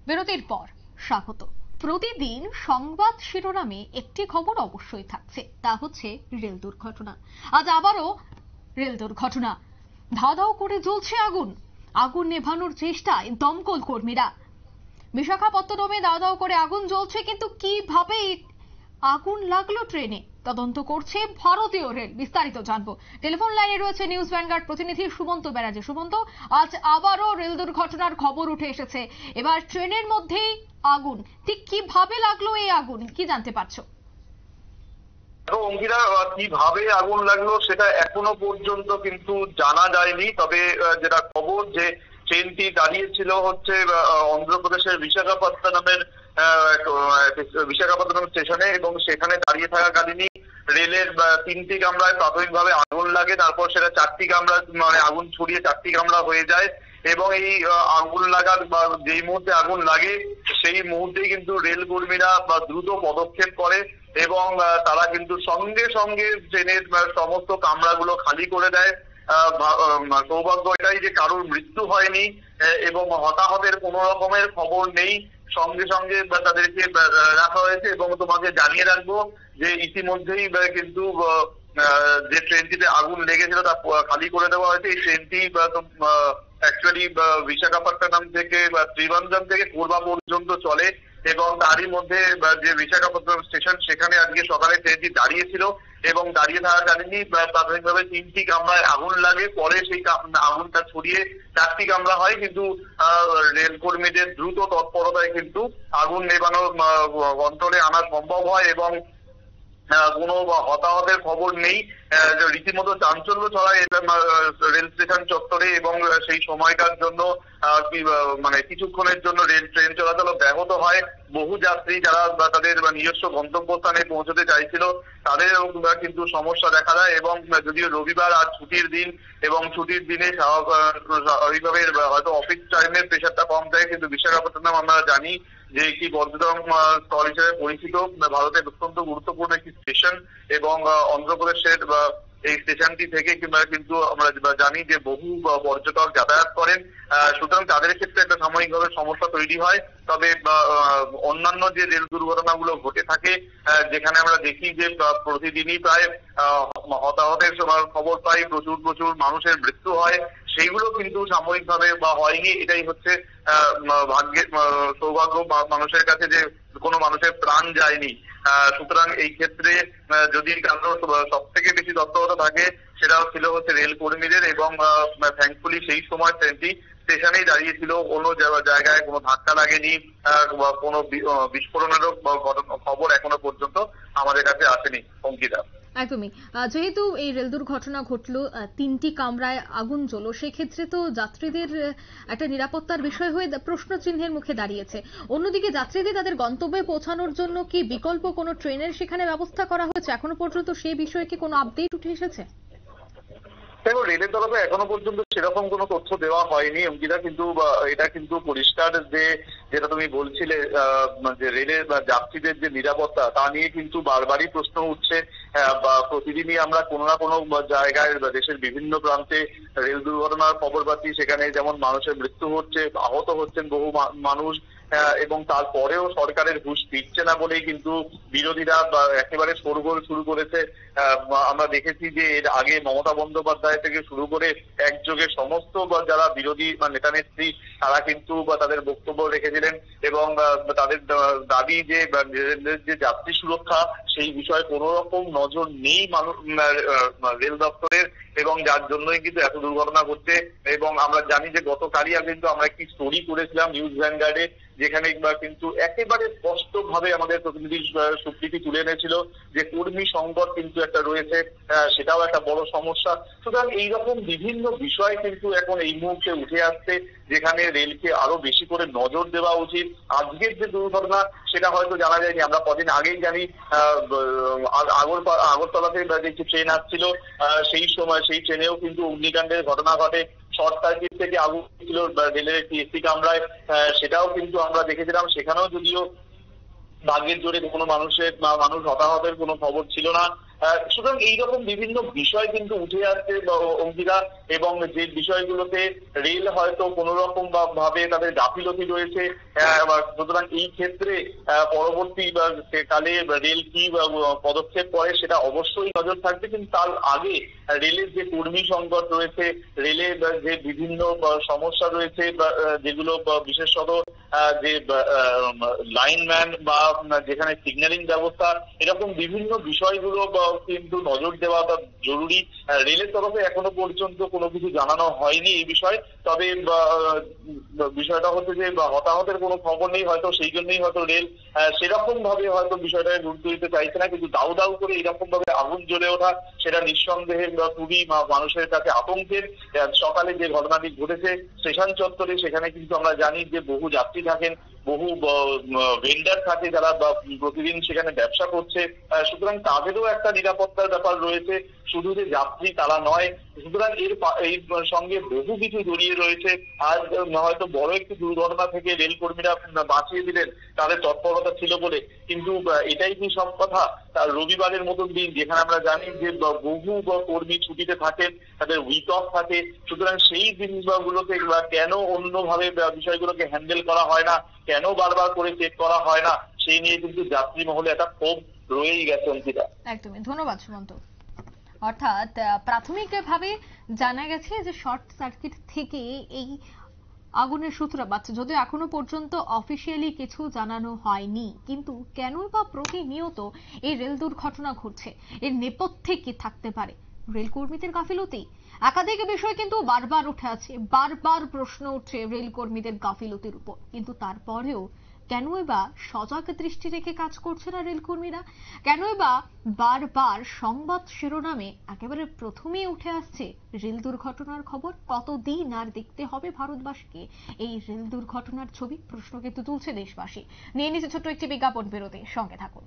বিরতির পর স্বাগত। প্রতিদিন সংবাদ শিরোনামে একটি খবর অবশ্যই থাকছে, তা হচ্ছে রেল দুর্ঘটনা। আজ আবারও রেল দুর্ঘটনা। ধাও ধাও করে জ্বলছে আগুন। আগুন নেভানোর চেষ্টায় দমকল কর্মীরা। বিশাখাপত্তনমে দাও দাও করে আগুন জ্বলছে, কিন্তু কিভাবে আগুন লাগলো ট্রেনে তদন্ত করছে ভারতীয় রেল। বিস্তারিত জানবো। টেলিফোন লাইনে রয়েছে নিউজ ভ্যানগার্ড প্রতিনিধি সুমন্ত ব্যানার্জি। সুমন্ত, আজ আবারও রেল দুর্ঘটনার খবর উঠে এসেছে। এবার ট্রেনের মধ্যেই আগুন, ঠিক কিভাবে লাগলো এই আগুন, কি জানতে পারছো? অঙ্কিতা, কিভাবে আগুন লাগলো সেটা এখনো পর্যন্ত কিন্তু জানা যায়নি। তবে যেটা খবর, যে ট্রেনটি দাঁড়িয়েছিল হচ্ছে অন্ধ্রপ্রদেশের বিশাখাপত্তনম স্টেশনে, এবং সেখানে দাঁড়িয়ে থাকাকালীনই রেলের 3টি কামরায় প্রাথমিকভাবে আগুন লাগে। তারপর সেটা 4টি কামরা, মানে আগুন ছড়িয়ে 4টি কামরা হয়ে যায়। এবং এই আগুন লাগার বা যেই মুহূর্তে আগুন লাগে সেই মুহূর্তেই কিন্তু রেল কর্মীরা দ্রুত পদক্ষেপ করে এবং তারা কিন্তু সঙ্গে সঙ্গে ট্রেনের সমস্ত কামরাগুলো খালি করে দেয়। সৌভাগ্য এটাই যে কারোর মৃত্যু হয়নি এবং হতাহতের কোনো রকমের খবর নেই। সঙ্গে সঙ্গে তাদেরকে রাখা হয়েছে। এবং তোমাকে জানিয়ে রাখবো যে ইতিমধ্যেই কিন্তু যে ট্রেনটিতে আগুন লেগেছিল তা খালি করে দেওয়া হয়েছে। এই ট্রেনটি অ্যাকচুয়ালি বিশাখাপত্তনম থেকে ত্রিবান্দ্রম থেকে কোরবা পর্যন্ত চলে, এবং তারই মধ্যে যে বিশাখাপত্তনম স্টেশন, সেখানে আজকে সকালে ট্রেনটি দাঁড়িয়েছিল এবং দাঁড়িয়ে থাকাকালীনই প্রাথমিকভাবে 3টি কামরায় আগুন লাগে। পরে সেই আগুনটা ছড়িয়ে 4টি কামরা হয়, কিন্তু রেল কর্মীদের দ্রুত তৎপরতায় কিন্তু আগুন নেভানো কন্ট্রোলে আনা সম্ভব হয় এবং কোনো হতাহতের খবর নেই। রীতিমতো চাঞ্চল্য ছড়ায় রেল স্টেশন চত্বরে, এবং সেই সময়টার জন্য মানে কিছুক্ষণের জন্য ট্রেন চলাচল ব্যাহত হয়। বহু যাত্রী যারা তাদের নিজস্ব গন্তব্যস্থানে পৌঁছতে চাইছিল তাদের কিন্তু সমস্যা দেখা দেয়। এবং যদিও রবিবার আজ ছুটির দিন, এবং ছুটির দিনে স্বাভাবিকভাবে হয়তো অফিস টাইমের প্রেশারটা কম থাকে, কিন্তু বিশাখাপত্তনম আমরা জানি যে একটি পর্যটন স্থল হিসেবে পরিচিত, ভারতের অত্যন্ত গুরুত্বপূর্ণ একটি স্টেশন। এবং অন্ধ্রপ্রদেশের এই স্টেশনটি থেকে কিন্তু আমরা জানি যে বহু পর্যটক যাতায়াত করেন। সুতরাং তাদের ক্ষেত্রে একটা সাময়িকভাবে সমস্যা তৈরি হয়। তবে অন্যান্য যে রেল দুর্ঘটনাগুলো ঘটে থাকে, যেখানে আমরা দেখি যে প্রতিদিনই প্রায় হতাহতের খবর পাই, প্রচুর মানুষের মৃত্যু হয়, সেইগুলো কিন্তু সাময়িকভাবে বা হয়নি। এটাই হচ্ছে ভাগ্যের সৌভাগ্য মানুষের কাছে, যে কোনো মানুষের প্রাণ যায়নি। সুতরাং এই ক্ষেত্রে যদি কারোর সব থেকে বেশি তৎপরতা থাকে, সেটাও ছিল হচ্ছে রেল কর্মীদের। এবং থ্যাঙ্কফুলি সেই সময় ট্রেনটি স্টেশনেই দাঁড়িয়েছিল, কোনো জায়গায় কোনো ধাক্কা লাগেনি, কোনো বিস্ফোরণেরও খবর এখনো পর্যন্ত আমাদের কাছে আসেনি। অঙ্কিতা, একদমই। যেহেতু এই রেল দুর্ঘটনা ঘটলো, 3টি কামরায় আগুন জ্বললো, সেক্ষেত্রে তো যাত্রীদের একটা নিরাপত্তার বিষয় হয়ে প্রশ্ন চিহ্নের মুখে দাঁড়িয়েছে। অন্যদিকে যাত্রীদের তাদের গন্তব্যে পৌঁছানোর জন্য কি বিকল্প কোনো ট্রেনের সেখানে ব্যবস্থা করা হয়েছে? এখনো পর্যন্ত সেই বিষয়ে কি কোনো আপডেট উঠে এসেছে? দেখো, রেলের তরফে এখনো পর্যন্ত সেরকম কোনো তথ্য দেওয়া হয়নি অঙ্কিতা, কিন্তু এটা কিন্তু পরিষ্কার যে যেটা তুমি বলছিলে, যে রেলের যাত্রীদের যে নিরাপত্তা তা নিয়ে কিন্তু বারবারই প্রশ্ন উঠছে। বা প্রতিদিনই আমরা কোনো না কোনো জায়গায় দেশের বিভিন্ন প্রান্তে রেল দুর্ঘটনার খবর পাচ্ছি। সেখানে যেমন মানুষের মৃত্যু হচ্ছে, আহত হচ্ছেন বহু মানুষ, এবং তারপরেও সরকারের হুঁশ ফিরছে না বলেই কিন্তু বিরোধীরা একেবারে শোরগোল শুরু করেছে। আমরা দেখেছি যে এর আগে মমতা বন্দ্যোপাধ্যায় থেকে শুরু করে একযোগে সমস্ত যারা বিরোধী নেতা নেত্রী, তারা কিন্তু তাদের বক্তব্য রেখেছিলেন এবং তাদের দাবি যে যাত্রী সুরক্ষা, সেই বিষয়ে কোনো রকম নজর নেই রেল দপ্তরের, এবং যার জন্যই কিন্তু এত দুর্ঘটনা ঘটছে। এবং আমরা জানি যে গতকালই কিন্তু আমরা একটি স্টোরি করেছিলাম নিউজ ভ্যানগার্ডে, যেখানে কিন্তু একেবারে স্পষ্ট ভাবে আমাদের প্রতিনিধি সুপ্রীতি তুলে এনেছিল যে কর্মী সংকট কিন্তু একটা রয়েছে, সেটাও একটা বড় সমস্যা। সুতরাং এইরকম বিভিন্ন বিষয় কিন্তু এখন এই মুহূর্তে উঠে আসছে, যেখানে রেলকে আরো বেশি করে নজর দেওয়া উচিত। আজকের যে দুর্ঘটনা সেটা হয়তো জানা যায়নি, আমরা কদিন আগেই জানি আগরতলাতে যে ট্রেন আসছিল, সেই সময় সেই ট্রেনেও কিন্তু অগ্নিকাণ্ডের ঘটনা ঘটে। শর্ট সার্কিট থেকে আগুন ছিল রেলের একটি এসি কামরায়, সেটাও কিন্তু আমরা দেখেছিলাম। সেখানেও যদিও ভাগ্যের জোরে কোনো মানুষ হতাহতের কোনো খবর ছিল না, সুতরাং এইরকম বিভিন্ন বিষয় কিন্তু উঠে আসছে অঙ্কিতা, এবং যে বিষয়গুলোতে রেল হয়তো কোনো রকম ভাবে তাদের গাফিলতি রয়েছে। সুতরাং এই ক্ষেত্রে পরবর্তী কালে রেল কি পদক্ষেপ করে সেটা অবশ্যই নজর থাকবে, কিন্তু তার আগে রেলের যে কর্মী সংকট রয়েছে, রেলের যে বিভিন্ন সমস্যা রয়েছে, যেগুলো বিশেষত যে লাইনম্যান বা যেখানে সিগন্যালিং ব্যবস্থা, এরকম বিভিন্ন বিষয়গুলো কিন্তু নজর দেওয়া জরুরি। রেলের তরফে এখনো পর্যন্ত কোনো কিছু জানানো হয়নি এই বিষয়ে, তবে বিষয়টা হচ্ছে যে হতাহতের কোনো খবর নেই, হয়তো সেই জন্যই হয়তো রেল সেরকম ভাবে হয়তো বিষয়টাকে গুরুত্ব দিতে চাইছে না, কিন্তু দাউ দাউ করে এরকম ভাবে আগুন জ্বলে ওঠা সেটা নিঃসন্দেহে খুবই মানুষের কাছে আতঙ্কের। সকালে যে ঘটনাটি ঘটেছে স্টেশন চত্বরে, সেখানে কিন্তু আমরা জানি যে বহু যাত্রী থাকেন, বহু ভেন্ডার থাকে যারা প্রতিদিন সেখানে ব্যবসা করছে, সুতরাং তাদেরও একটা নিরাপত্তার ব্যাপার রয়েছে, শুধু যে যাত্রী তারা নয়। সুতরাং এর সঙ্গে বহু কিছু জড়িয়ে রয়েছে। আজ হয়তো বড় একটি দুর্ঘটনা থেকে রেল কর্মীরা বাঁচিয়ে দিলেন, তাদের তৎপরতা ছিল বলে, কিন্তু এটাই কি সব কথা? তার রবিবারের মতন দিন, যেখানে আমরা জানি যে বহু কর্মী ছুটিতে থাকেন, তাদের উইক অফ থাকে, সুতরাং সেই দিনগুলোতে কেন অন্যভাবে বিষয়গুলোকে হ্যান্ডেল করা হয় না, কেন বারবার করে চেক করা হয় না, সেই নিয়ে কিন্তু যাত্রী মহলে একটা ক্ষোভ রয়েই গেছে অঙ্কিতা। একদমই, ধন্যবাদ সুমন্ত। অর্থাৎ প্রাথমিকভাবে জানা গেছে যে শর্ট সার্কিট থেকে এই আগুনের সূত্রপাত, যদিও এখনো পর্যন্ত অফিসিয়ালি কিছু জানানো হয়নি, কিন্তু কেন বা প্রতিনিয়ত এই রেল দুর্ঘটনা ঘটছে, এর নেপথ্যে কি থাকতে পারে? রেল কর্মীদের গাফিলতি? একাধিক বিষয় কিন্তু বারবার উঠে আছে, বারবার প্রশ্ন উঠছে রেল কর্মীদের গাফিলতির উপর, কিন্তু তারপরেও কেনই বা সজাগ দৃষ্টি রেখে কাজ করছে না রেল কর্মীরা? কেনই বা বারবার সংবাদ শিরোনামে একেবারে প্রথমেই উঠে আসছে রেল দুর্ঘটনার খবর? কতদিন আর দেখতে হবে ভারতবাসীকে এই রেল দুর্ঘটনার ছবি? প্রশ্ন কিন্তু তুলছে দেশবাসী। নিয়ে নিচ্ছে ছোট্ট একটি বিজ্ঞাপন বিরতি, সঙ্গে থাকুন।